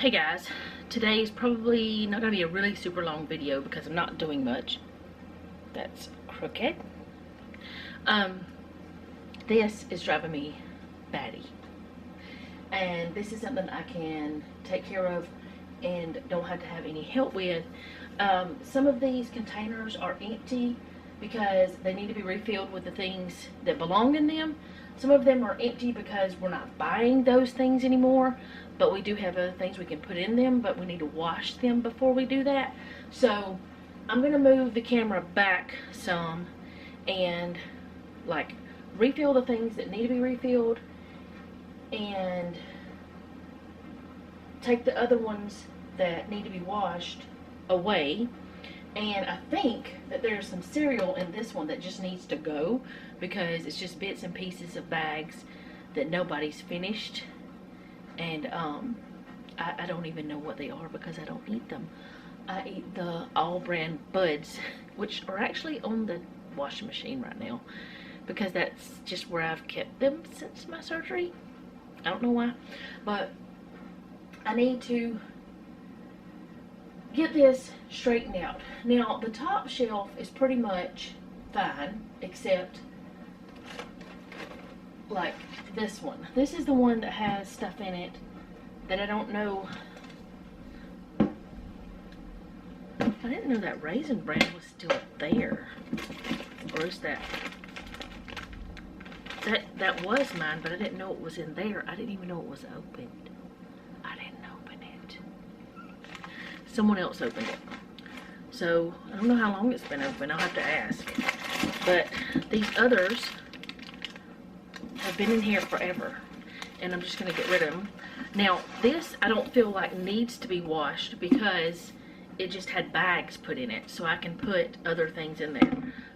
Hey guys, today's probably not going to be a really super long video because I'm not doing much. That's crooked. This is driving me batty. And this is something I can take care of and don't have to have any help with. Some of these containers are empty because they need to be refilled with the things that belong in them. Some of them are empty because we're not buying those things anymore, but we do have other things we can put in them, but we need to wash them before we do that. So I'm going to move the camera back some and like refill the things that need to be refilled and take the other ones that need to be washed away. And I think that there's some cereal in this one that just needs to go because it's just bits and pieces of bags that nobody's finished. And I don't even know what they are because I don't eat them. I eat the All Brand Buds, which are actually on the washing machine right now because that's just where I've kept them since my surgery. I don't know why, but I need to get this straightened out. Now the top shelf is pretty much fine except like this one. This is the one that has stuff in it that I don't know. I didn't know that Raisin Bran was still there. Or is that was mine, but I didn't know it was in there. I didn't even know it was opened. I didn't open it. Someone else opened it. So I don't know how long it's been open. I'll have to ask. But these others have been in here forever, and I'm just going to get rid of them. Now this I don't feel like needs to be washed because it just had bags put in it, so I can put other things in there.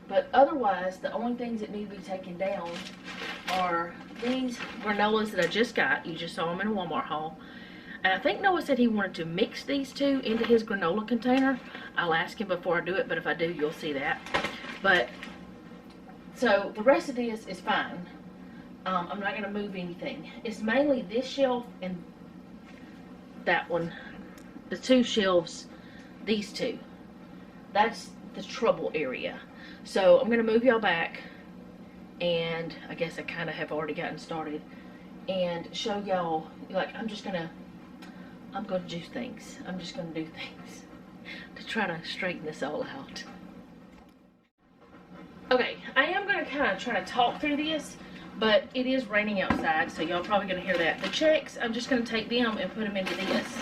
But otherwise the only things that need to be taken down are these granolas that I just got. You just saw them in a Walmart haul. And I think Noah said he wanted to mix these two into his granola container. I'll ask him before I do it, but if I do, you'll see that. But so the rest of this is fine. I'm not going to move anything. It's mainly this shelf and that one. The two shelves, these two. That's the trouble area. So I'm going to move y'all back. And I guess I kind of have already gotten started. And show y'all, like, I'm going to do things. I'm just going to do things to try to straighten this all out. Okay, I am going to kind of try to talk through this. But it is raining outside, so y'all probably going to hear that. The checks, I'm just going to take them and put them into this.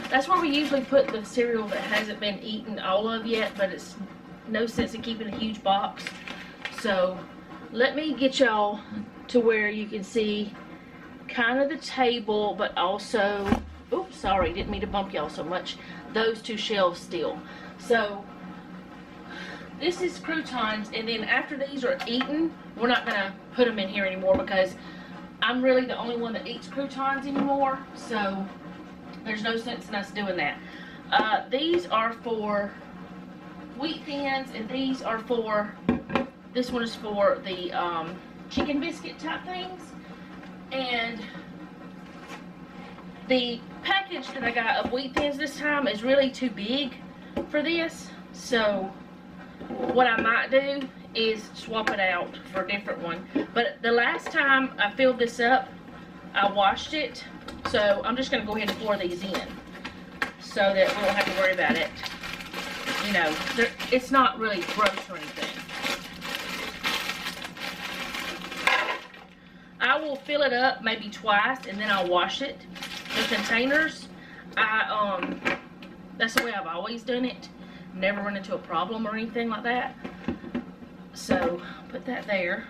That's where we usually put the cereal that hasn't been eaten all of yet, but it's no sense in keeping a huge box. So let me get y'all to where you can see kind of the table, but also, oops, sorry, didn't mean to bump y'all so much, those two shelves still. So this is croutons, and then after these are eaten, we're not going to put them in here anymore because I'm really the only one that eats croutons anymore, so there's no sense in us doing that. These are for wheat thins, and these are for, this one is for the chicken biscuit type things. And the package that I got of wheat thins this time is really too big for this, so what I might do is swap it out for a different one. But the last time I filled this up, I washed it. So I'm just going to go ahead and pour these in so that we won't have to worry about it. You know, it's not really gross or anything. I will fill it up maybe twice and then I'll wash it. The containers, that's the way I've always done it. Never run into a problem or anything like that. So put that there,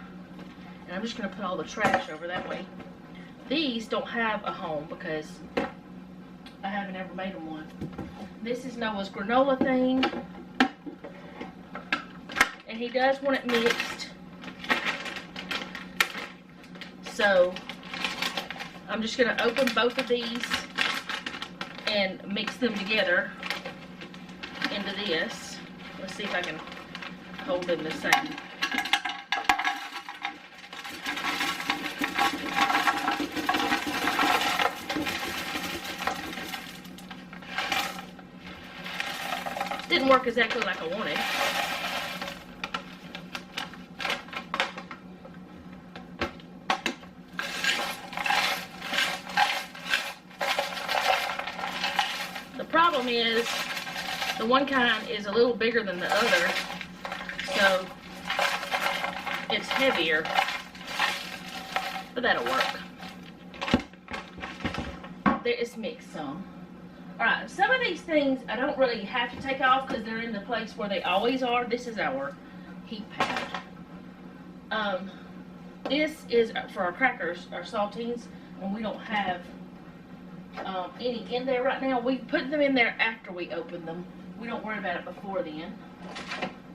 and I'm just going to put all the trash over that way. These don't have a home because I haven't ever made them one. This is Noah's granola thing, and he does want it mixed. So I'm just going to open both of these and mix them together into this. Let's see if I can hold them the same. didn't work exactly like I wanted. The problem is the one kind is a little bigger than the other, so it's heavier, but that'll work. There is mixed some. Alright, some of these things I don't really have to take off because they're in the place where they always are. This is our heat pad. This is for our crackers, our saltines, and we don't have any in there right now. We put them in there after we open them. We don't worry about it before then.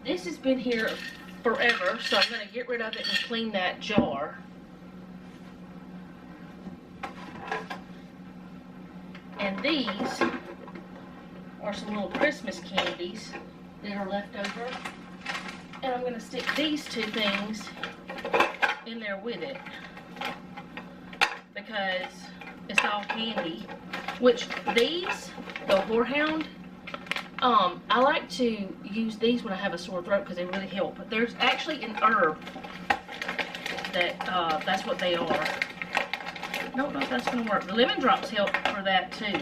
This has been here forever, so I'm going to get rid of it and clean that jar. And these are some little Christmas candies that are left over. And I'm going to stick these two things in there with it because it's all candy. Which these, the Whorehound, I like to use these when I have a sore throat because they really help. But there's actually an herb that that's what they are. I don't know if that's going to work. The lemon drops help for that too.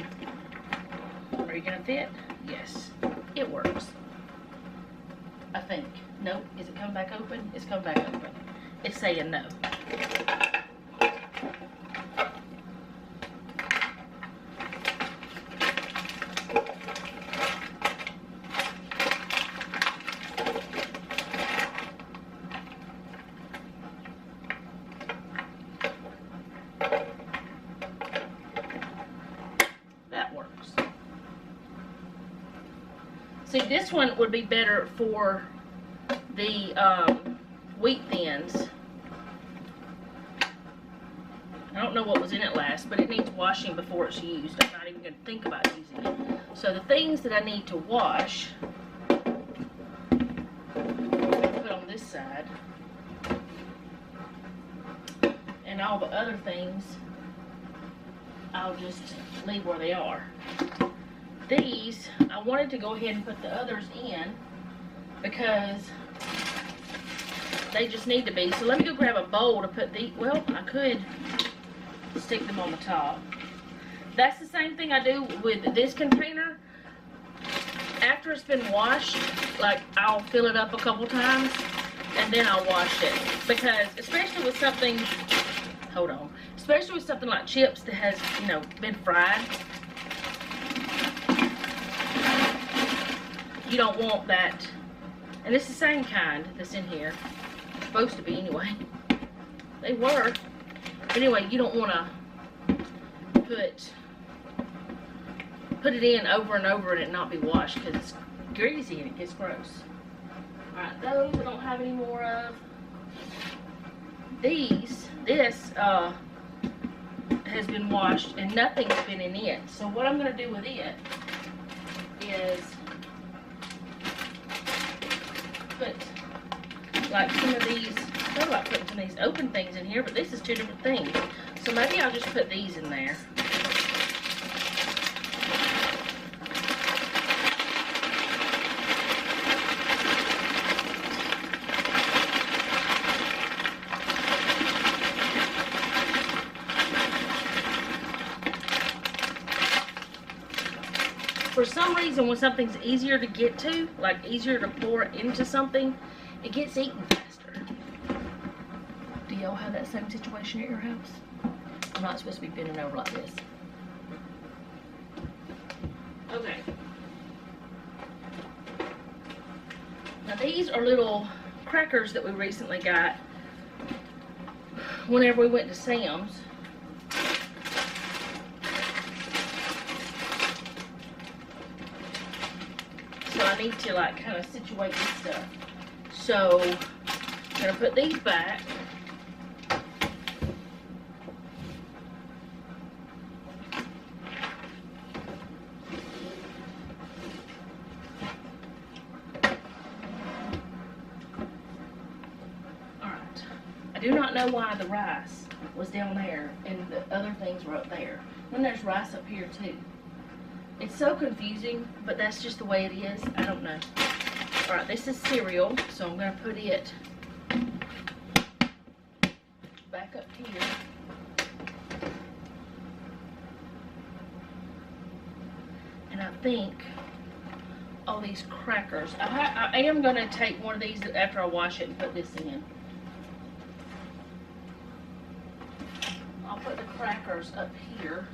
Are you going to fit? Yes. It works. I think. Nope. Is it coming back open? It's coming back open. It's saying no. See, this one would be better for the wheat thins. I don't know what was in it last, but it needs washing before it's used. I'm not even going to think about using it. So the things that I need to wash, put on this side. And all the other things, I'll just leave where they are. These, I wanted to go ahead and put the others in because they just need to be. So let me go grab a bowl to put the, well, I could stick them on the top. That's the same thing I do with this container. After it's been washed, like I'll fill it up a couple times and then I'll wash it. Because especially with something, hold on, especially with something like chips that has, you know, been fried, you don't want that. And it's the same kind that's in here. It's supposed to be anyway. They were. But anyway, you don't want to put it in over and over and it not be washed because it's greasy and it gets gross. Alright, those I don't have any more of. This has been washed and nothing's been in it. So what I'm going to do with it is put like some of these, I thought about putting some of these open things in here, but this is two different things. So maybe I'll just put these in there. For some reason, when something's easier to get to, like easier to pour into something, it gets eaten faster. Do y'all have that same situation at your house? I'm not supposed to be bending over like this. Okay. Now these are little crackers that we recently got whenever we went to Sam's. I need to like kind of situate this stuff. So I'm going to put these back. Alright. I do not know why the rice was down there and the other things were up there. Then there's rice up here too. It's so confusing, but that's just the way it is. I don't know. All right, this is cereal, so I'm gonna put it back up here. And I think all these crackers, I am gonna take one of these after I wash it and put this in. I'll put the crackers up here.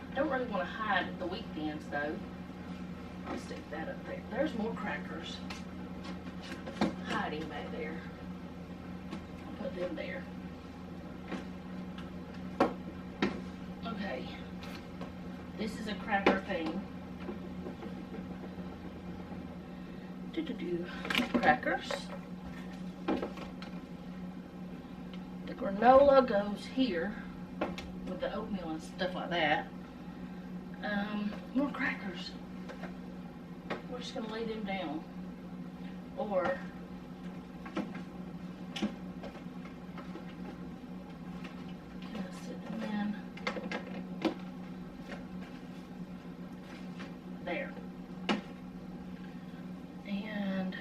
I don't really want to hide the wheat thins though. I'll stick that up there. There's more crackers hiding back there. I'll put them there. Okay. This is a cracker thing. Crackers. The granola goes here with the oatmeal and stuff like that. More crackers. We're just gonna lay them down. Or can I sit them in? There. And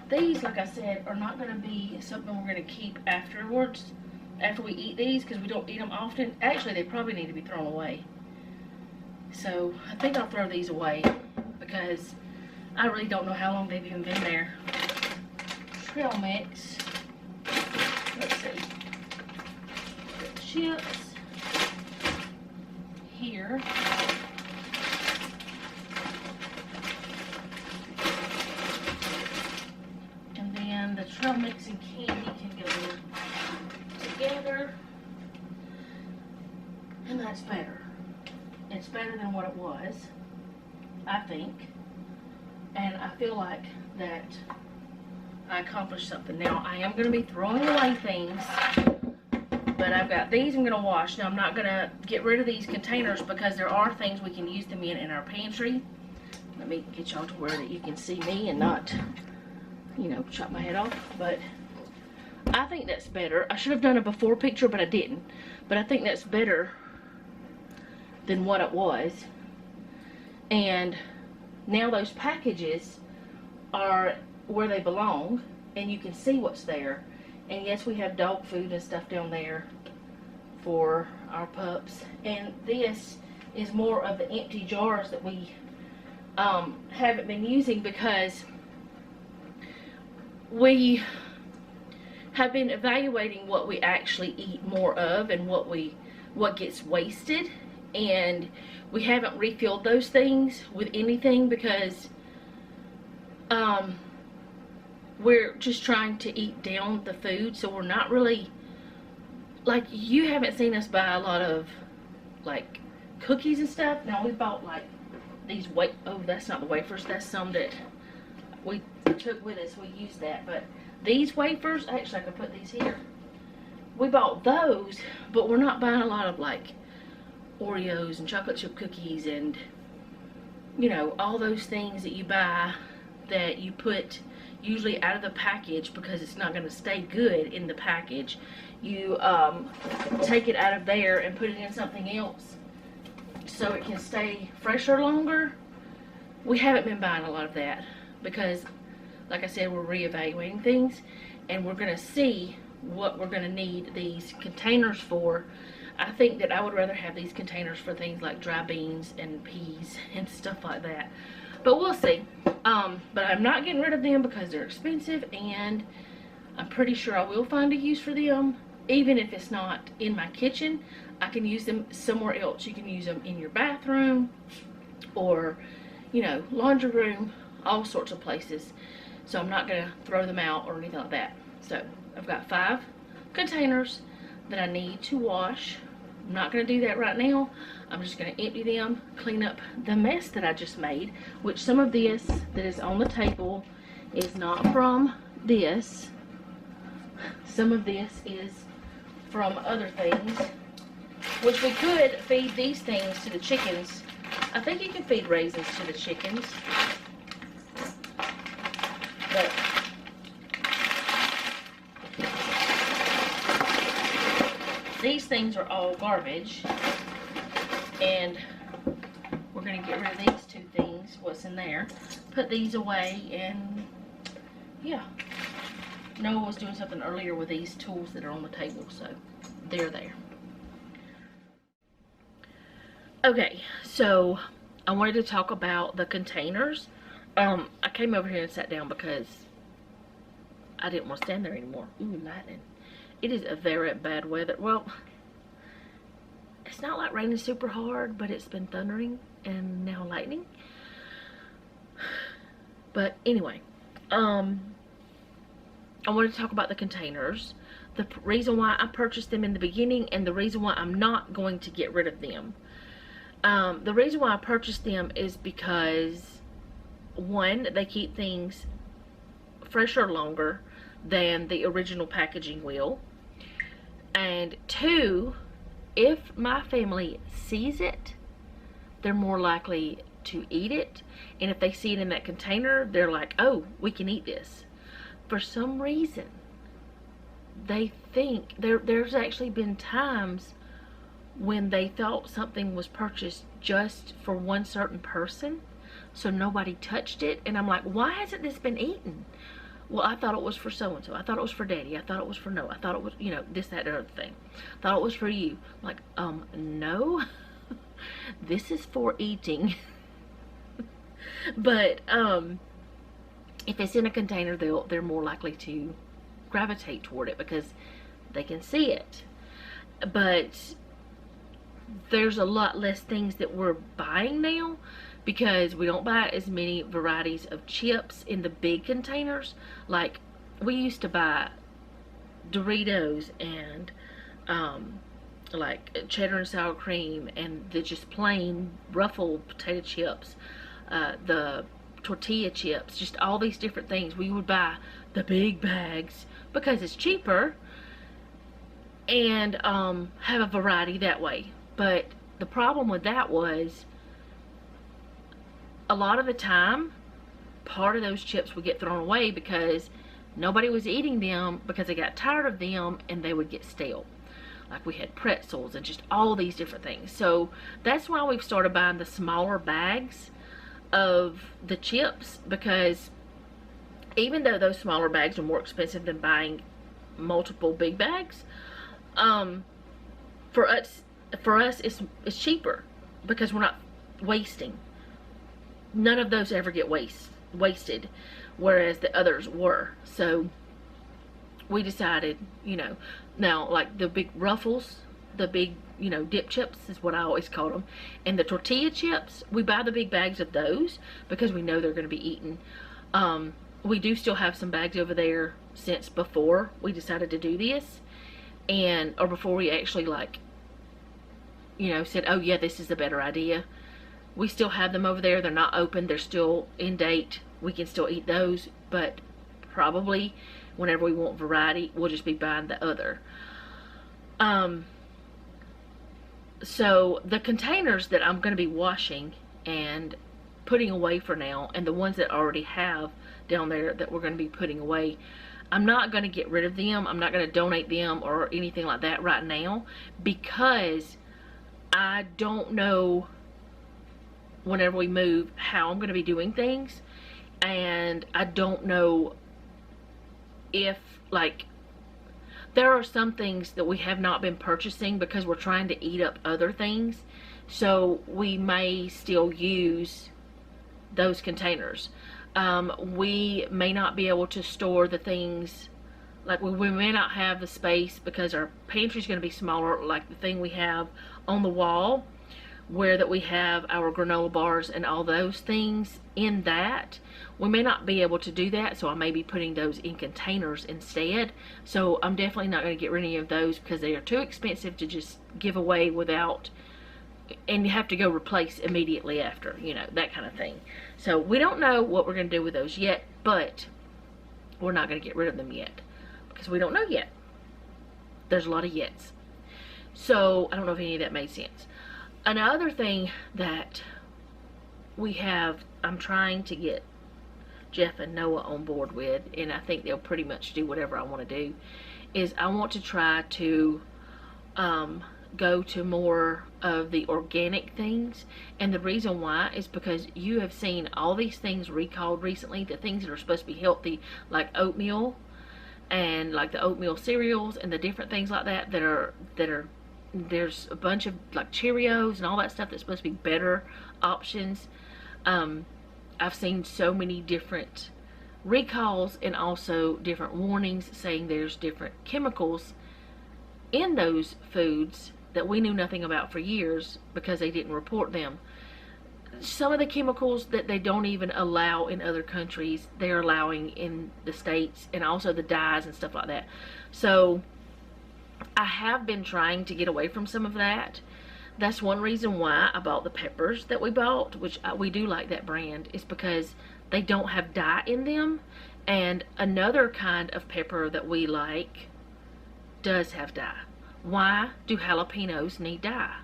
these, like I said, are not gonna be something we're gonna keep afterwards, after we eat these, because we don't eat them often. Actually, they probably need to be thrown away. So I think I'll throw these away because I really don't know how long they've even been there. Trail mix. Let's see. The chips here. And then the trail mix and candy can go together. And that's better. It's better than what it was, I think, and I feel like that I accomplished something. Now, I am going to be throwing away things, but I've got these I'm going to wash. Now, I'm not going to get rid of these containers because there are things we can use them in our pantry. Let me get y'all to where that you can see me and not, you know, chop my head off, but I think that's better. I should have done a before picture, but I didn't, but I think that's better than what it was. And now those packages are where they belong and you can see what's there. And yes, we have dog food and stuff down there for our pups, and this is more of the empty jars that we haven't been using because we have been evaluating what we actually eat more of and what gets wasted. And we haven't refilled those things with anything because we're just trying to eat down the food, so we're not really, like, you haven't seen us buy a lot of like cookies and stuff. Now we bought like these oh, that's not the wafers, that's some that we took with us, we used that, but these wafers, actually I could put these here, we bought those, but we're not buying a lot of like Oreos and chocolate chip cookies and, you know, all those things that you buy that you put usually out of the package because it's not going to stay good in the package. You take it out of there and put it in something else so it can stay fresher longer. We haven't been buying a lot of that because, like I said, we're reevaluating things and we're going to see what we're going to need these containers for. I think that I would rather have these containers for things like dry beans and peas and stuff like that. But we'll see. But I'm not getting rid of them because they're expensive, and I'm pretty sure I will find a use for them. Even if it's not in my kitchen, I can use them somewhere else. You can use them in your bathroom or, you know, laundry room, all sorts of places. So I'm not going to throw them out or anything like that. So I've got 5 containers that I need to wash. I'm not going to do that right now. I'm just going to empty them, clean up the mess that I just made, which some of this that is on the table is not from this. Some of this is from other things, which we could feed these things to the chickens I think you can feed raisins to the chickens. But these things are all garbage. And we're going to get rid of these two things, what's in there. Put these away, and yeah. Noah was doing something earlier with these tools that are on the table, so they're there. Okay, so I wanted to talk about the containers. I came over here and sat down because I didn't want to stand there anymore. Ooh, lightning. It is a very bad weather. Well, it's not like raining super hard, but it's been thundering and now lightning. But anyway, I wanted to talk about the containers. The reason why I purchased them in the beginning and the reason why I'm not going to get rid of them. The reason why I purchased them is because, one, they keep things fresher longer than the original packaging will. And two, if my family sees it, they're more likely to eat it. And if they see it in that container, they're like, oh, we can eat this. For some reason, they think, there's actually been times when they thought something was purchased just for one certain person, so nobody touched it. And I'm like, why hasn't this been eaten? Well, I thought it was for so-and-so. I thought it was for Daddy. I thought it was for Noah. I thought it was, you know, this, that, and other thing. I thought it was for you. I'm like, no. This is for eating. But, if it's in a container, they're more likely to gravitate toward it because they can see it. But there's a lot less things that we're buying now because we don't buy as many varieties of chips in the big containers. Like, we used to buy Doritos and like cheddar and sour cream and the just plain Ruffled potato chips, the tortilla chips, just all these different things. We would buy the big bags because it's cheaper and have a variety that way. But the problem with that was, a lot of the time, part of those chips would get thrown away because nobody was eating them because they got tired of them and they would get stale. Like, we had pretzels and just all these different things. So that's why we've started buying the smaller bags of the chips, because even though those smaller bags are more expensive than buying multiple big bags, for us it's cheaper because we're not wasting. None of those ever get wasted, whereas the others were. So we decided, you know, now like the big Ruffles, the big, you know, dip chips is what I always call them, and the tortilla chips, we buy the big bags of those because we know they're going to be eaten. We do still have some bags over there since before we decided to do this, or before we actually, like, you know, said, oh yeah, this is a better idea. We still have them over there. They're not open. They're still in date. We can still eat those, but probably whenever we want variety, we'll just be buying the other. So the containers that I'm going to be washing and putting away for now, and the ones that I already have down there that we're going to be putting away, I'm not going to get rid of them. I'm not going to donate them or anything like that right now, because I don't know whenever we move how I'm going to be doing things, and I don't know if, like, there are some things that we have not been purchasing because we're trying to eat up other things, so we may still use those containers. We may not be able to store the things, like we may not have the space because our pantry is going to be smaller, like the thing we have on the wall where that we have our granola bars and all those things in that. We may not be able to do that, so I may be putting those in containers instead. So I'm definitely not going to get rid of any of those because they are too expensive to just give away without, and you have to go replace immediately after, you know, that kind of thing. So we don't know what we're going to do with those yet, but we're not going to get rid of them yet because we don't know yet. There's a lot of yets. So I don't know if any of that made sense. Another thing that I'm trying to get Jeff and Noah on board with, and I think they'll pretty much do whatever I want to do, is I want to try to go to more of the organic things. And the reason why is because you have seen all these things recalled recently, the things that are supposed to be healthy, like oatmeal and like the oatmeal cereals and the different things like that that are there's a bunch of like Cheerios and all that stuff that's supposed to be better options. I've seen so many different recalls and also different warnings saying there's different chemicals in those foods that we knew nothing about for years because they didn't report them. Some of the chemicals that they don't even allow in other countries, they're allowing in the States, and also the dyes and stuff like that. So I have been trying to get away from some of that. That's one reason why I bought the peppers that we bought, which we do like that brand, is because they don't have dye in them. And another kind of pepper that we like does have dye. Why do jalapenos need dye?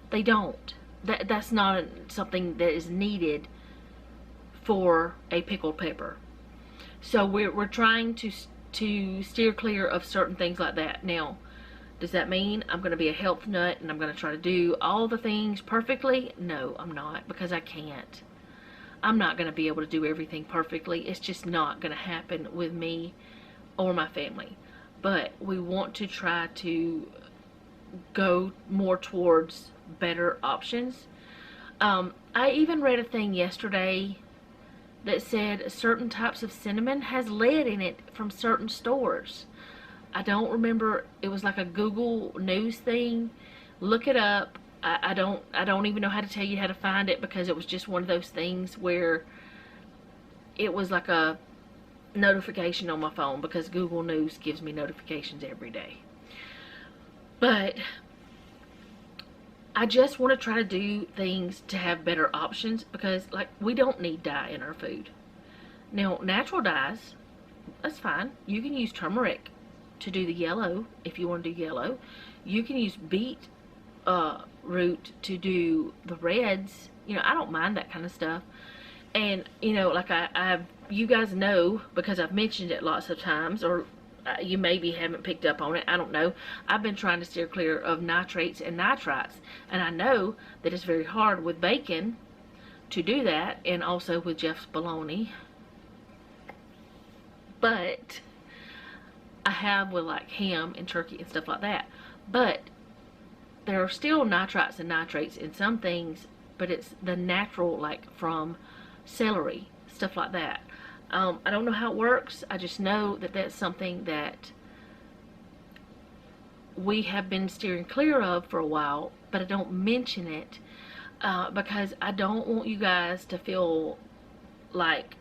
They don't. That's not something that is needed for a pickled pepper. So we're trying to steer clear of certain things like that. Now, does that mean I'm going to be a health nut and I'm going to try to do all the things perfectly? No, I'm not, because I can't. I'm not going to be able to do everything perfectly. It's just not going to happen with me or my family. But we want to try to go more towards better options. I even read a thing yesterday that said certain types of cinnamon has lead in it from certain stores. I don't remember. It was like a Google News thing. Look it up. I don't even know how to tell you how to find it, because it was just one of those things where it was like a notification on my phone, because Google News gives me notifications every day. But I just want to try to do things to have better options, because like we don't need dye in our food. Now, natural dyes, that's fine. You can use turmeric to do the yellow if you want to do yellow. You can use beet root to do the reds. You know, I don't mind that kind of stuff. And you know, like you guys know, because I've mentioned it lots of times, or you maybe haven't picked up on it, I don't know. I've been trying to steer clear of nitrates and nitrites, and I know that it's very hard with bacon to do that, and also with Jeff's bologna. But I have with like ham and turkey and stuff like that. But there are still nitrites and nitrates in some things, but it's the natural, like from celery, stuff like that. I don't know how it works. I just know that that's something that we have been steering clear of for a while, but I don't mention it because I don't want you guys to feel like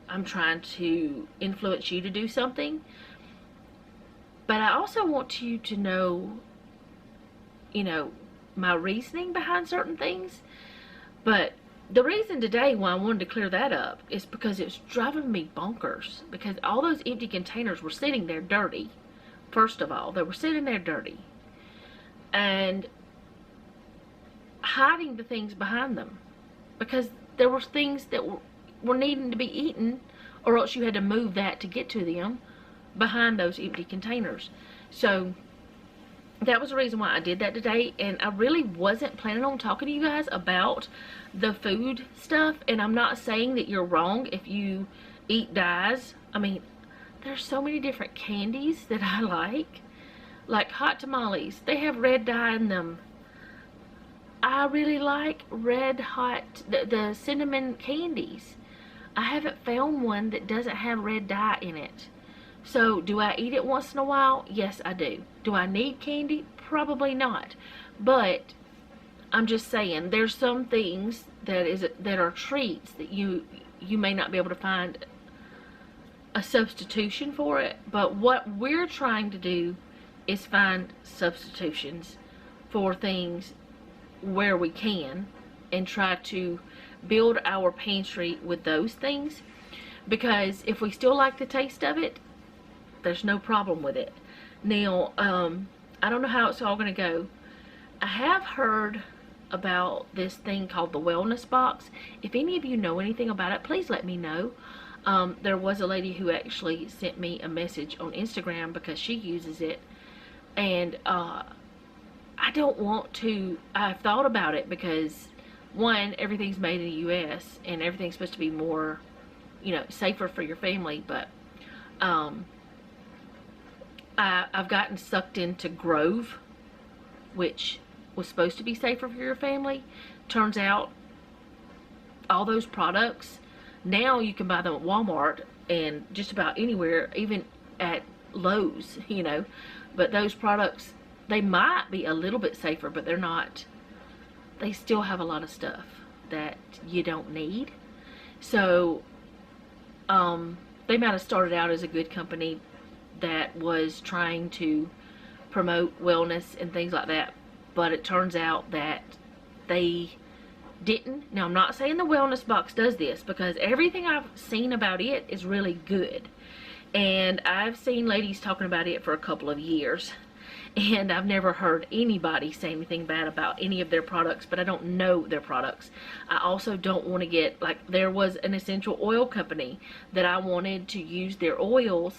I'm trying to influence you to do something. But I also want you to know, you know, my reasoning behind certain things. But the reason today why I wanted to clear that up is because it's driving me bonkers, because all those empty containers were sitting there dirty. First of all, they were sitting there dirty and hiding the things behind them, because there were things that were needing to be eaten, or else you had to move that to get to them behind those empty containers. So that was the reason why I did that today, and I really wasn't planning on talking to you guys about the food stuff. And I'm not saying that you're wrong if you eat dyes. I mean, there's so many different candies that I like hot tamales. They have red dye in them. I really like red hot, the cinnamon candies. I haven't found one that doesn't have red dye in it. So, do I eat it once in a while? Yes, I do. Do I need candy? Probably not. But I'm just saying, there's some things that are treats that you may not be able to find a substitution for it. But what we're trying to do is find substitutions for things where we can, and try to build our pantry with those things. Because if we still like the taste of it, there's no problem with it. Now, I don't know how it's all going to go. I have heard about this thing called the Wellness Box. If any of you know anything about it, please let me know. There was a lady who actually sent me a message on Instagram because she uses it, and I don't want to. I've thought about it because, one, everything's made in the U.S. and everything's supposed to be more, you know, safer for your family, but I've gotten sucked into Grove, which was supposed to be safer for your family. Turns out all those products, now you can buy them at Walmart and just about anywhere, even at Lowe's, you know. But those products, they might be a little bit safer, but they're not. They still have a lot of stuff that you don't need. So they might have started out as a good company that was trying to promote wellness and things like that, but it turns out that they didn't. Now, I'm not saying the Wellness Box does this, because everything I've seen about it is really good, and I've seen ladies talking about it for a couple of years, and I've never heard anybody say anything bad about any of their products, but I don't know their products. I also don't want to get, like, there was an essential oil company that I wanted to use their oils,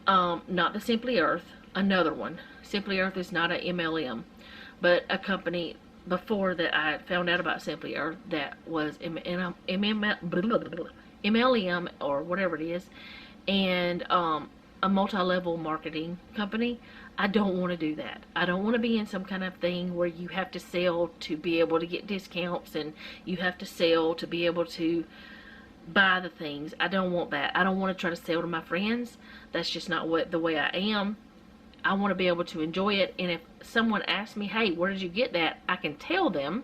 not the Simply Earth, another one. Simply Earth is not a MLM, but a company before that I found out about Simply Earth that was MLM or whatever it is, and a multi-level marketing company. I don't want to do that. I don't want to be in some kind of thing where you have to sell to be able to get discounts, and you have to sell to be able to buy the things. I don't want that. I don't want to try to sell to my friends. That's just not the way I am. I want to be able to enjoy it, and if someone asks me, hey, where did you get that, I can tell them.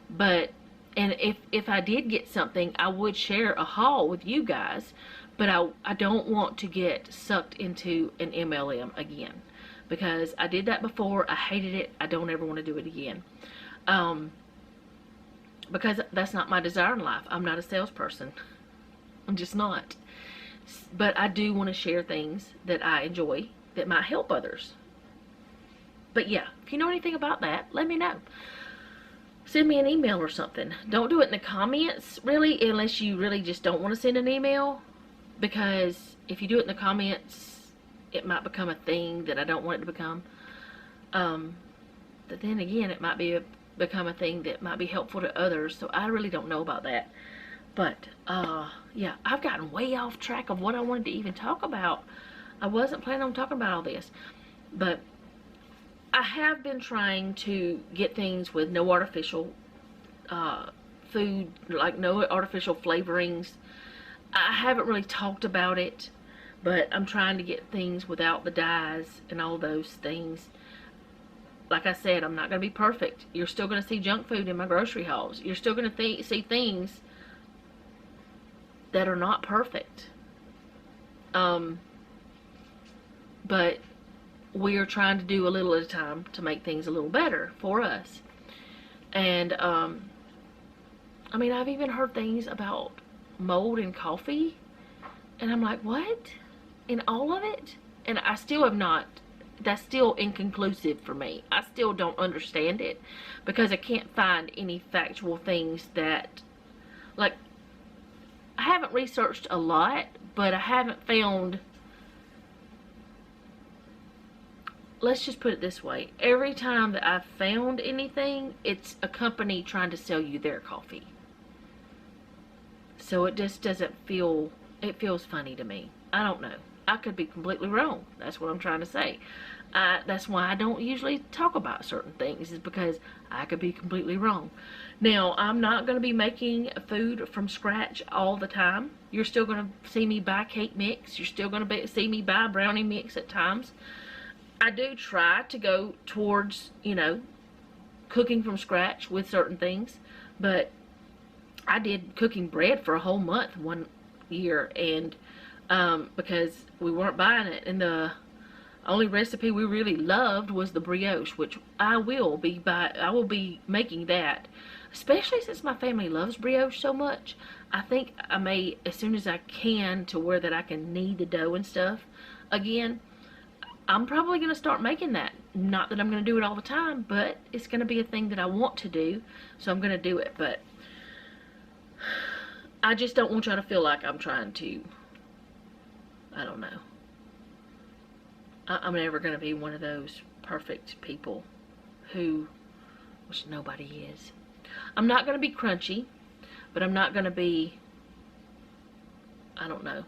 But, and if I did get something, I would share a haul with you guys, but I don't want to get sucked into an MLM again, because I did that before. I hated it. I don't ever want to do it again, because that's not my desire in life. I'm not a salesperson. I'm just not. But I do want to share things that I enjoy that might help others. But yeah, if you know anything about that, let me know. Send me an email or something. Don't do it in the comments, really, unless you really just don't want to send an email, because if you do it in the comments, it might become a thing that I don't want it to become. But then again, it might become a thing that might be helpful to others, so I really don't know about that. But yeah, I've gotten way off track of what I wanted to even talk about. I wasn't planning on talking about all this, but I have been trying to get things with no artificial food, like no artificial flavorings. I haven't really talked about it, but I'm trying to get things without the dyes and all those things. Like I said, I'm not going to be perfect. You're still going to see junk food in my grocery hauls. You're still going to see things that are not perfect. But we are trying to do a little at a time to make things a little better for us. And I mean, I've even heard things about mold in coffee, and I'm like, what? In all of it? And I still have not. That's still inconclusive for me. I still don't understand it, because I can't find any factual things that, like, I haven't researched a lot, but I haven't found, let's just put it this way, every time that I've found anything, it's a company trying to sell you their coffee. So it just doesn't feel, it feels funny to me. I don't know. I could be completely wrong. That's what I'm trying to say. That's why I don't usually talk about certain things, is because I could be completely wrong. Now, I'm not going to be making food from scratch all the time. You're still going to see me buy cake mix. You're still going to see me buy brownie mix at times. I do try to go towards, you know, cooking from scratch with certain things, but I did cooking bread for a whole month one year, and because we weren't buying it, and the only recipe we really loved was the brioche, which I will be making that, especially since my family loves brioche so much. I think I may, as soon as I can, to where that I can knead the dough and stuff again, I'm probably going to start making that Not that I'm going to do it all the time, but it's going to be a thing that I want to do, so I'm going to do it. But I just don't want y'all to feel like I'm trying to, I don't know. I'm never going to be one of those perfect people who, which nobody is. I'm not going to be crunchy, but I'm not going to be, I don't know.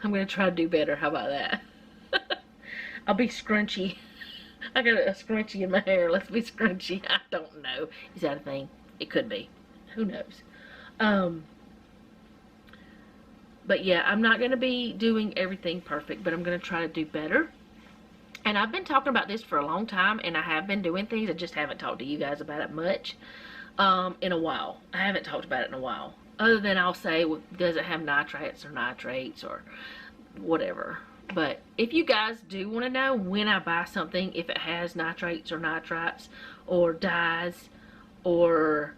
I'm going to try to do better. How about that? I'll be scrunchy. I got a scrunchie in my hair. Let's be scrunchy. I don't know. Is that a thing? It could be. Who knows? But yeah, I'm not going to be doing everything perfect, but I'm going to try to do better. And I've been talking about this for a long time, and I have been doing things. I just haven't talked to you guys about it much in a while. I haven't talked about it in a while. Other than I'll say, well, does it have nitrates or nitrates or whatever. But if you guys do want to know when I buy something, if it has nitrates or nitrites or dyes, or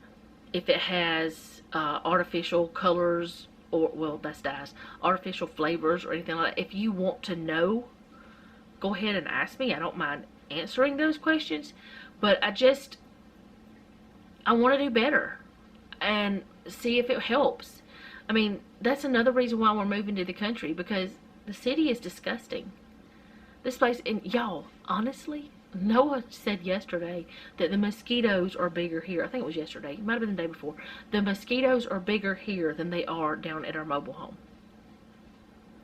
if it has artificial colors, or, well, that's dyes, artificial flavors or anything like that, if you want to know, go ahead and ask me. I don't mind answering those questions, but I want to do better and see if it helps. I mean, that's another reason why we're moving to the country, because the city is disgusting. This place, and y'all, honestly, Noah said yesterday that the mosquitoes are bigger here. I think it was yesterday. It might have been the day before. The mosquitoes are bigger here than they are down at our mobile home.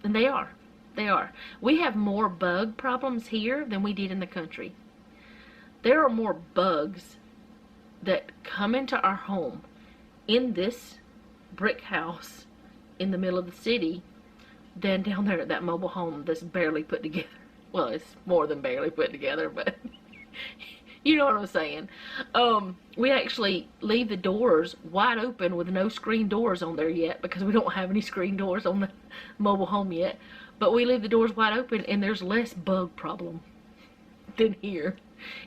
And they are. They are. We have more bug problems here than we did in the country. There are more bugs that come into our home in this brick house in the middle of the city than down there at that mobile home that's barely put together. Well, it's more than barely put together, but you know what I'm saying. We actually leave the doors wide open with no screen doors on there yet, because we don't have any screen doors on the mobile home yet. But we leave the doors wide open, and there's less bug problem than here.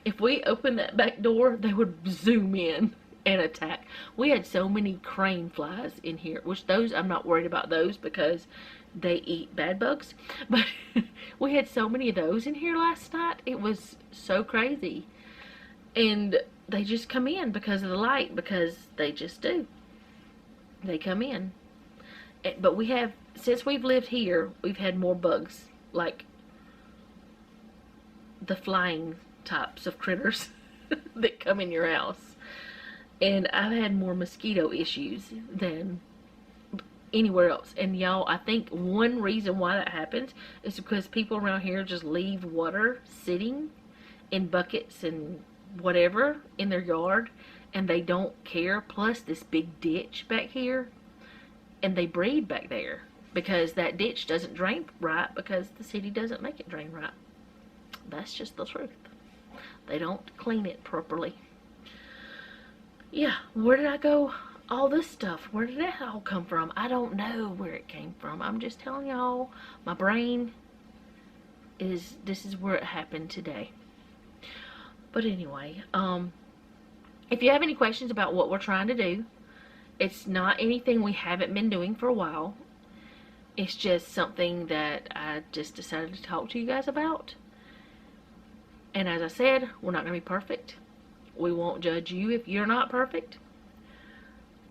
If we open that back door, they would zoom in and attack. We had so many crane flies in here, which those, I'm not worried about those because they eat bad bugs. But we had so many of those in here last night. It was so crazy. And they just come in because of the light, because they just do. They come in. But we have, since we've lived here, we've had more bugs, like the flying types of critters that come in your house. And I've had more mosquito issues than anywhere else. And y'all, I think one reason why that happens is because people around here just leave water sitting in buckets and whatever in their yard, and they don't care. Plus this big ditch back here, and they breed back there because that ditch doesn't drain right, because the city doesn't make it drain right. That's just the truth. They don't clean it properly. Yeah, where did I go? All this stuff, where did that all come from? I don't know where it came from. I'm just telling y'all, my brain is, this is where it happened today. But anyway, if you have any questions about what we're trying to do, it's not anything we haven't been doing for a while. It's just something that I just decided to talk to you guys about. And as I said, we're not going to be perfect. We won't judge you if you're not perfect.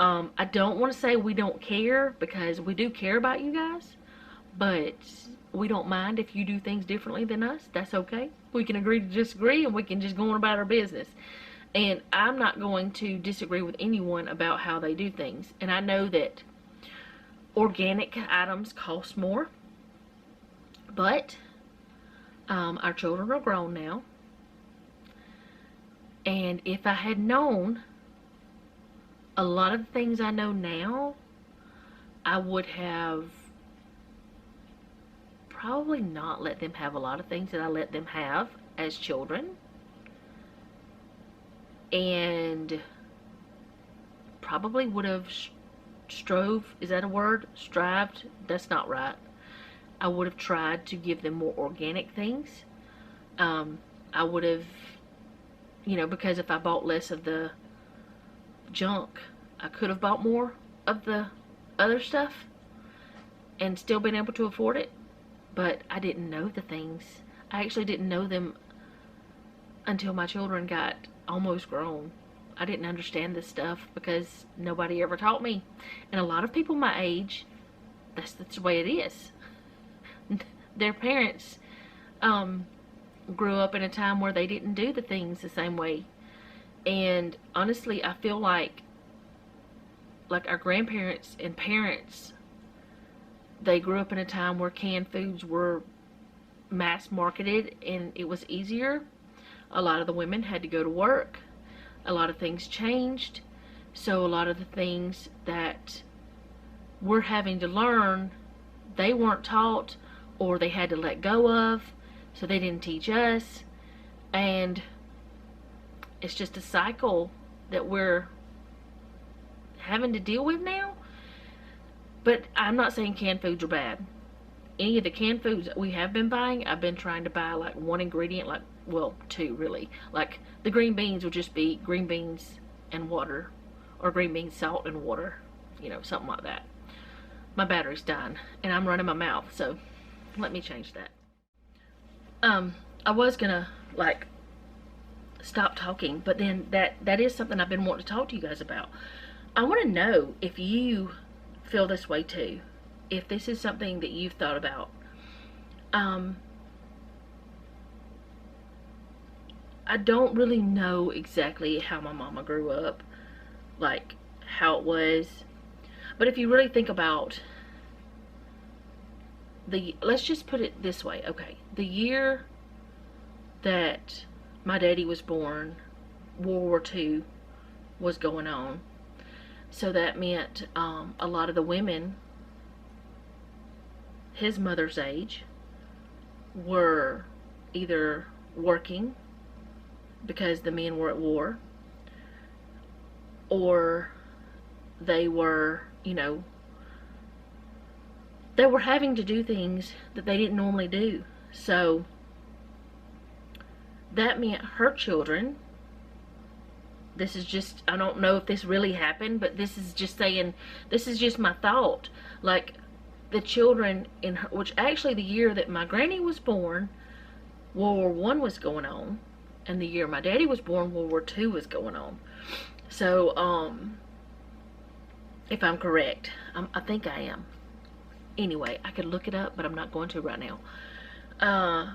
I don't want to say we don't care, because we do care about you guys. But we don't mind if you do things differently than us. That's okay. We can agree to disagree, and we can just go on about our business. And I'm not going to disagree with anyone about how they do things. And I know that organic items cost more. But our children are grown now. And if I had known a lot of the things I know now, I would have probably not let them have a lot of things that I let them have as children. And probably would have strove, is that a word? Strived? That's not right. I would have tried to give them more organic things. I would have, you know, because if I bought less of the junk, I could have bought more of the other stuff and still been able to afford it. But I didn't know the things. I actually didn't know them until my children got almost grown. I didn't understand this stuff because nobody ever taught me. And a lot of people my age, that's the way it is. Their parents grew up in a time where they didn't do the things the same way. And honestly, I feel like our grandparents and parents, they grew up in a time where canned foods were mass marketed and it was easier. A lot of the women had to go to work. A lot of things changed. So a lot of the things that we're having to learn, they weren't taught, or they had to let go of, so they didn't teach us. And it's just a cycle that we're having to deal with now. But I'm not saying canned foods are bad. Any of the canned foods that we have been buying, I've been trying to buy like one ingredient, like, well, two really. Like the green beans would just be green beans and water, or green beans, salt and water, you know, something like that. My battery's dying and I'm running my mouth, so let me change that. I was gonna like stop talking, but then that is something I've been wanting to talk to you guys about. I want to know if you feel this way too, if this is something that you've thought about. I don't really know exactly how my mama grew up, like how it was, but if you really think about let's just put it this way, okay, the year that my daddy was born, World War II was going on. So that meant a lot of the women his mother's age were either working because the men were at war, or they were, you know, they were having to do things that they didn't normally do. So that meant her children, this is just, I don't know if this really happened, but this is just saying, this is just my thought. Like the children in her, which actually the year that my granny was born, World War I was going on, and the year my daddy was born, World War II was going on. So, if I'm correct, I think I am. Anyway, I could look it up, but I'm not going to right now.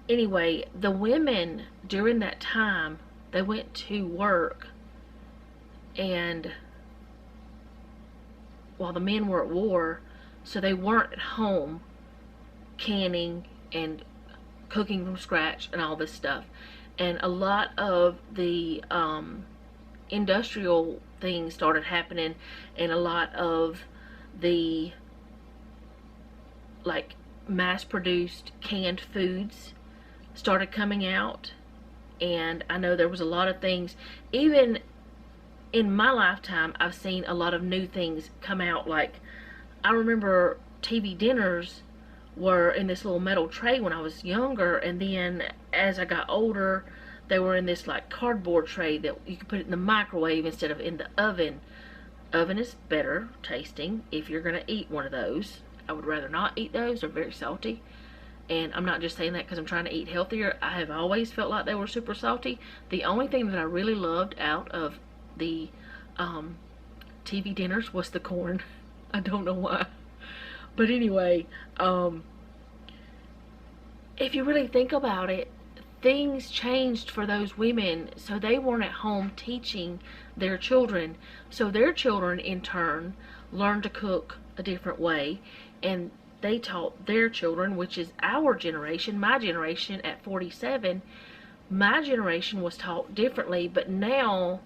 Anyway, the women during that time, they went to work, and while the men were at war, so they weren't at home canning and cooking from scratch and all this stuff. And a lot of the industrial things started happening, and a lot of the like mass-produced canned foods started coming out. And I know there was a lot of things, even in my lifetime, I've seen a lot of new things come out. Like, I remember TV dinners were in this little metal tray when I was younger, and then as I got older, they were in this like cardboard tray that you could put it in the microwave instead of in the oven. Oven is better tasting if you're gonna eat one of those. I would rather not eat those, they're very salty. And I'm not just saying that because I'm trying to eat healthier. I have always felt like they were super salty. The only thing that I really loved out of the TV dinners was the corn. I don't know why. But anyway, if you really think about it, things changed for those women. So they weren't at home teaching their children. So their children, in turn, learned to cook a different way. And they taught their children, which is our generation, my generation at 47. My generation was taught differently, but now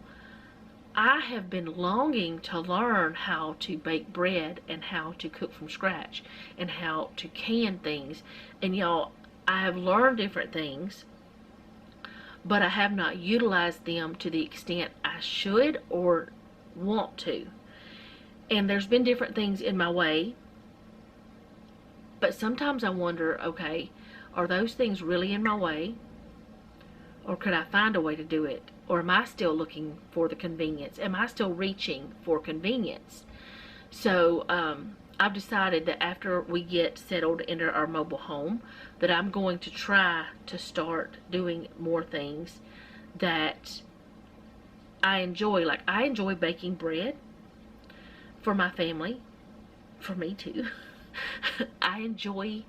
I have been longing to learn how to bake bread and how to cook from scratch and how to can things. And y'all, I have learned different things, but I have not utilized them to the extent I should or want to. And there's been different things in my way. But sometimes I wonder, okay, are those things really in my way? Or could I find a way to do it? Or am I still looking for the convenience? Am I still reaching for convenience? So I've decided that after we get settled into our mobile home, that I'm going to try to start doing more things that I enjoy. Like, I enjoy baking bread for my family, for me too. I enjoy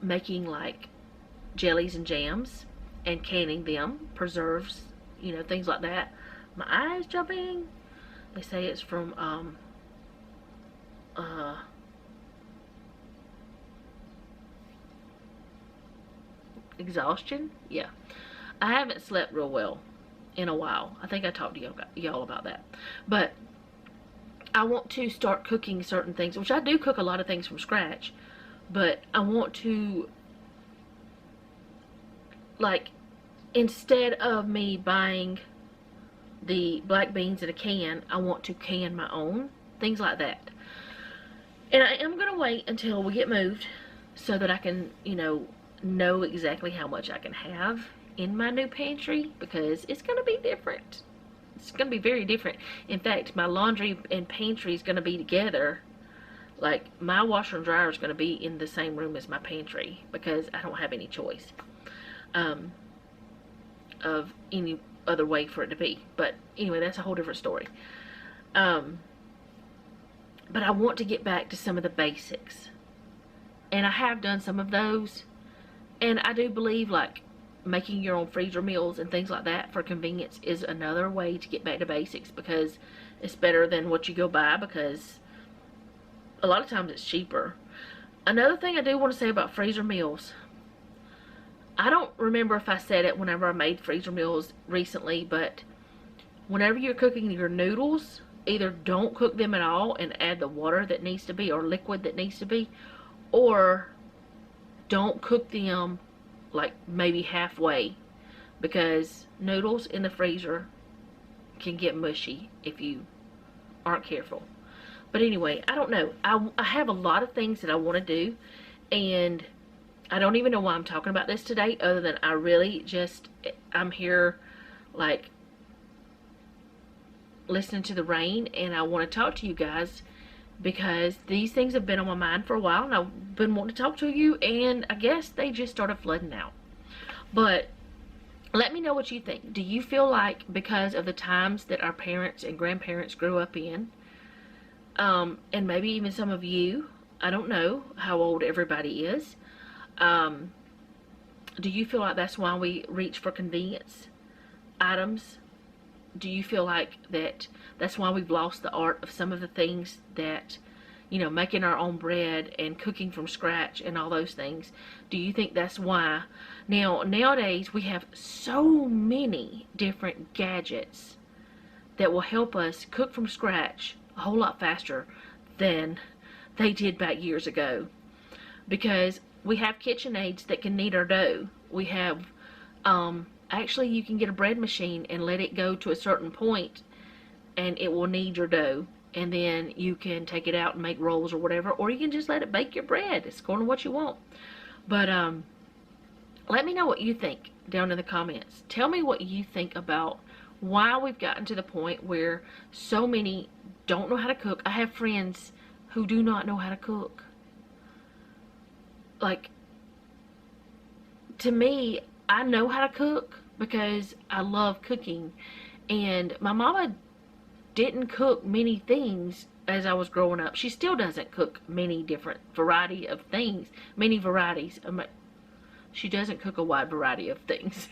making like jellies and jams and canning them, preserves, you know, things like that. My eyes jumping. They say it's from exhaustion. Yeah, I haven't slept real well in a while. I think I talked to y'all about that. But I want to start cooking certain things, which I do cook a lot of things from scratch, but I want to, like, instead of me buying the black beans in a can, I want to can my own, things like that. And I am going to wait until we get moved so that I can, you know exactly how much I can have in my new pantry, because it's going to be different. It's going to be very different. In fact, my laundry and pantry is going to be together. Like, my washer and dryer is going to be in the same room as my pantry, because I don't have any choice of any other way for it to be. But anyway, that's a whole different story. But I want to get back to some of the basics, and I have done some of those, and I do believe, like, making your own freezer meals and things like that for convenience is another way to get back to basics, because it's better than what you go buy, because a lot of times it's cheaper. Another thing I do want to say about freezer meals, I don't remember if I said it whenever I made freezer meals recently, but whenever you're cooking your noodles, either don't cook them at all and add the water that needs to be, or liquid that needs to be, or don't cook them like maybe halfway, because noodles in the freezer can get mushy if you aren't careful. But anyway, I don't know. I have a lot of things that I want to do, and I don't even know why I'm talking about this today, other than I really just, I'm here like listening to the rain, and I want to talk to you guys because these things have been on my mind for a while, and I've been wanting to talk to you, and I guess they just started flooding out. But let me know what you think. Do you feel like, because of the times that our parents and grandparents grew up in, and maybe even some of you, I don't know how old everybody is, do you feel like that's why we reach for convenience items? Do you feel like that's why we've lost the art of some of the things that, you know, making our own bread and cooking from scratch and all those things? Do you think that's why? Now, nowadays we have so many different gadgets that will help us cook from scratch a whole lot faster than they did back years ago, because we have KitchenAids that can knead our dough. We have actually, you can get a bread machine and let it go to a certain point and it will knead your dough, and then you can take it out and make rolls or whatever, or you can just let it bake your bread. It's according to what you want. But let me know what you think down in the comments. Tell me what you think about why we've gotten to the point where so many don't know how to cook. I have friends who do not know how to cook. Like, to me, I know how to cook because I love cooking, and my mama didn't cook many things as I was growing up. She still doesn't cook many different variety of things, many varieties. She doesn't cook a wide variety of things.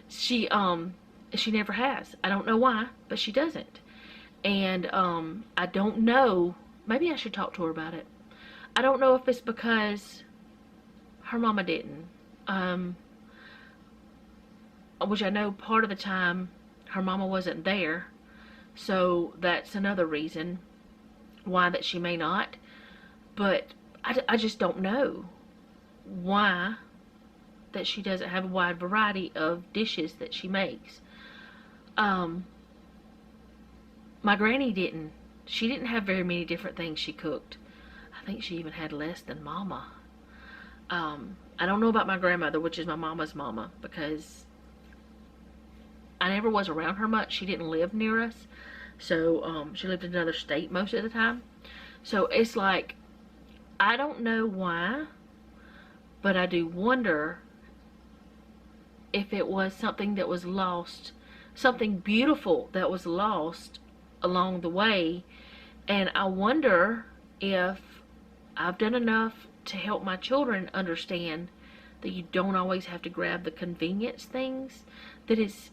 She never has. I don't know why, but she doesn't. And I don't know, maybe I should talk to her about it. I don't know if it's because her mama didn't. Which I know part of the time her mama wasn't there, so that's another reason why that she may not. But I just don't know why that she doesn't have a wide variety of dishes that she makes. My granny didn't. She didn't have very many different things she cooked. I think she even had less than mama. I don't know about my grandmother, which is my mama's mama, because I never was around her much. She didn't live near us, so she lived in another state most of the time. So it's like, I don't know why, but I do wonder if it was something that was lost, something beautiful that was lost along the way. And I wonder if I've done enough to help my children understand that you don't always have to grab the convenience things, that it's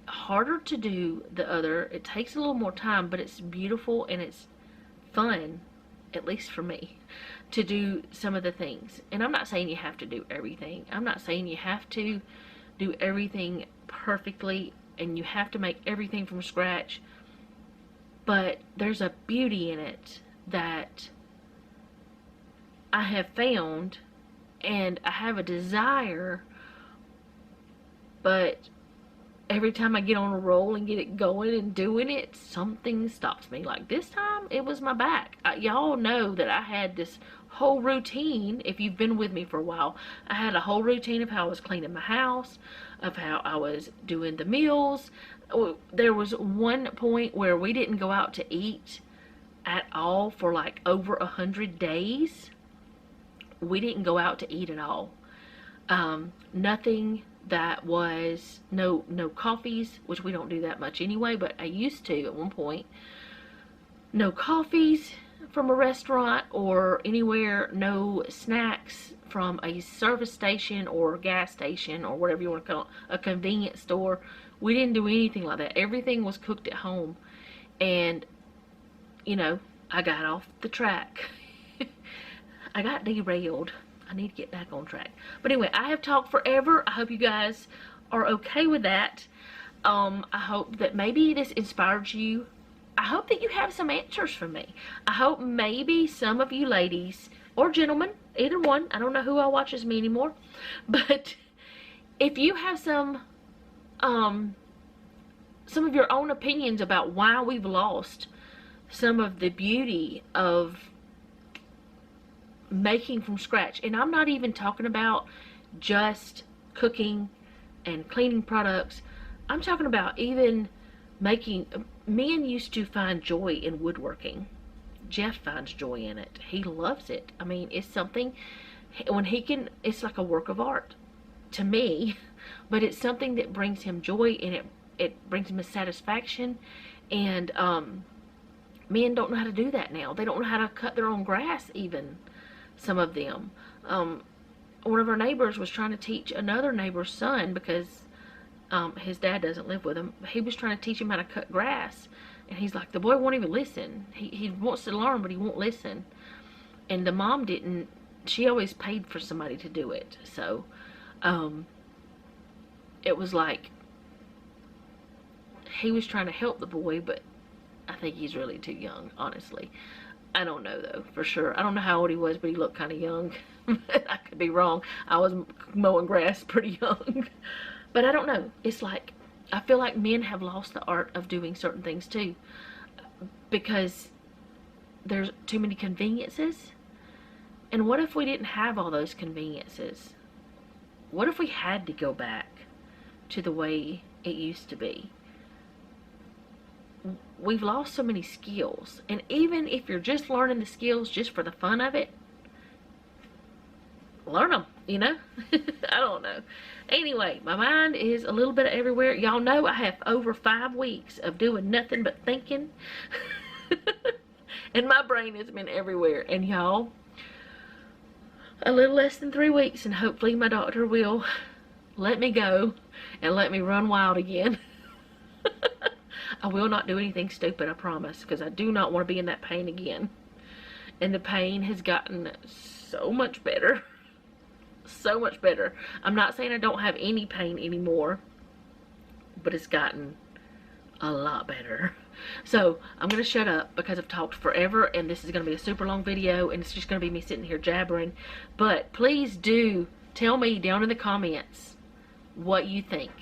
harder to do the other. It takes a little more time, but it's beautiful and it's fun, at least for me, to do some of the things. And I'm not saying you have to do everything. I'm not saying you have to do everything perfectly and you have to make everything from scratch. But there's a beauty in it that I have found, and I have a desire, but every time I get on a roll and get it going and doing it, something stops me. Like this time, it was my back. Y'all know that I had this whole routine. If you've been with me for a while, I had a whole routine of how I was cleaning my house, of how I was doing the meals. There was one point where we didn't go out to eat at all for like over 100 days. We didn't go out to eat at all. Nothing that was, no coffees, which we don't do that much anyway, but I used to at one point. No coffees from a restaurant or anywhere, no snacks from a service station or gas station or whatever you want to call it, a convenience store. We didn't do anything like that. Everything was cooked at home. And, you know, I got off the track. I got derailed. I need to get back on track. But anyway, I have talked forever. I hope you guys are okay with that. I hope that maybe this inspired you. I hope that you have some answers for me. I hope maybe some of you ladies or gentlemen, either one, I don't know who all watches me anymore, but if you have some of your own opinions about why we've lost some of the beauty of making from scratch. And I'm not even talking about just cooking and cleaning products. I'm talking about even making. Men used to find joy in woodworking. Jeff finds joy in it. He loves it. I mean, it's something, when he can, it's like a work of art to me, but it's something that brings him joy, and it brings him a satisfaction. And men don't know how to do that now. They don't know how to cut their own grass even. Some of them. One of our neighbors was trying to teach another neighbor's son, because his dad doesn't live with him. He was trying to teach him how to cut grass, and he's like, the boy won't even listen. He wants to learn, but he won't listen. And the mom didn't. She always paid for somebody to do it. So it was like he was trying to help the boy, but I think he's really too young, honestly. I don't know though, for sure. I don't know how old he was, but he looked kind of young. I could be wrong. I was mowing grass pretty young. But I don't know. It's like, I feel like men have lost the art of doing certain things too, because there's too many conveniences. And what if we didn't have all those conveniences? What if we had to go back to the way it used to be? We've lost so many skills. And even if you're just learning the skills just for the fun of it, learn them, you know. I don't know. Anyway, my mind is a little bit everywhere. Y'all know I have over 5 weeks of doing nothing but thinking. And my brain has been everywhere. And y'all, a little less than 3 weeks, and hopefully my doctor will let me go and let me run wild again. I will not do anything stupid, I promise, because I do not want to be in that pain again. And the pain has gotten so much better. So much better. I'm not saying I don't have any pain anymore, but it's gotten a lot better. So I'm going to shut up because I've talked forever, and this is going to be a super long video, and it's just going to be me sitting here jabbering. But please do tell me down in the comments what you think.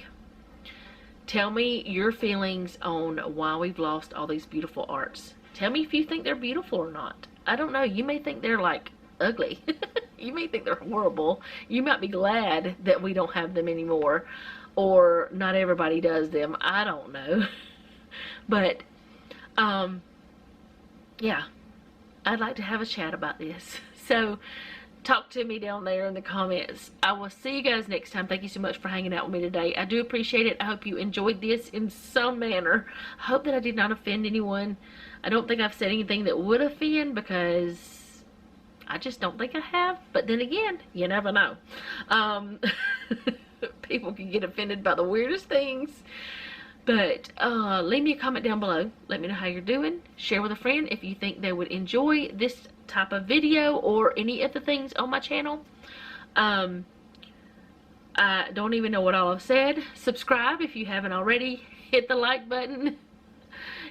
Tell me your feelings on why we've lost all these beautiful arts. Tell me if you think they're beautiful or not. I don't know. You may think they're like ugly. You may think they're horrible. You might be glad that we don't have them anymore, or not everybody does them. I don't know. But yeah, I'd like to have a chat about this. So talk to me down there in the comments. I will see you guys next time. Thank you so much for hanging out with me today. I do appreciate it. I hope you enjoyed this in some manner. I hope that I did not offend anyone. I don't think I've said anything that would offend, because I just don't think I have. But then again, you never know. People can get offended by the weirdest things. But leave me a comment down below. Let me know how you're doing. Share with a friend if you think they would enjoy this type of video or any of the things on my channel. I don't even know what all I've said. Subscribe if you haven't already. Hit the like button.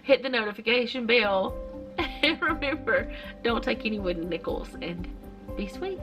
Hit the notification bell. And remember, don't take any wooden nickels, and be sweet.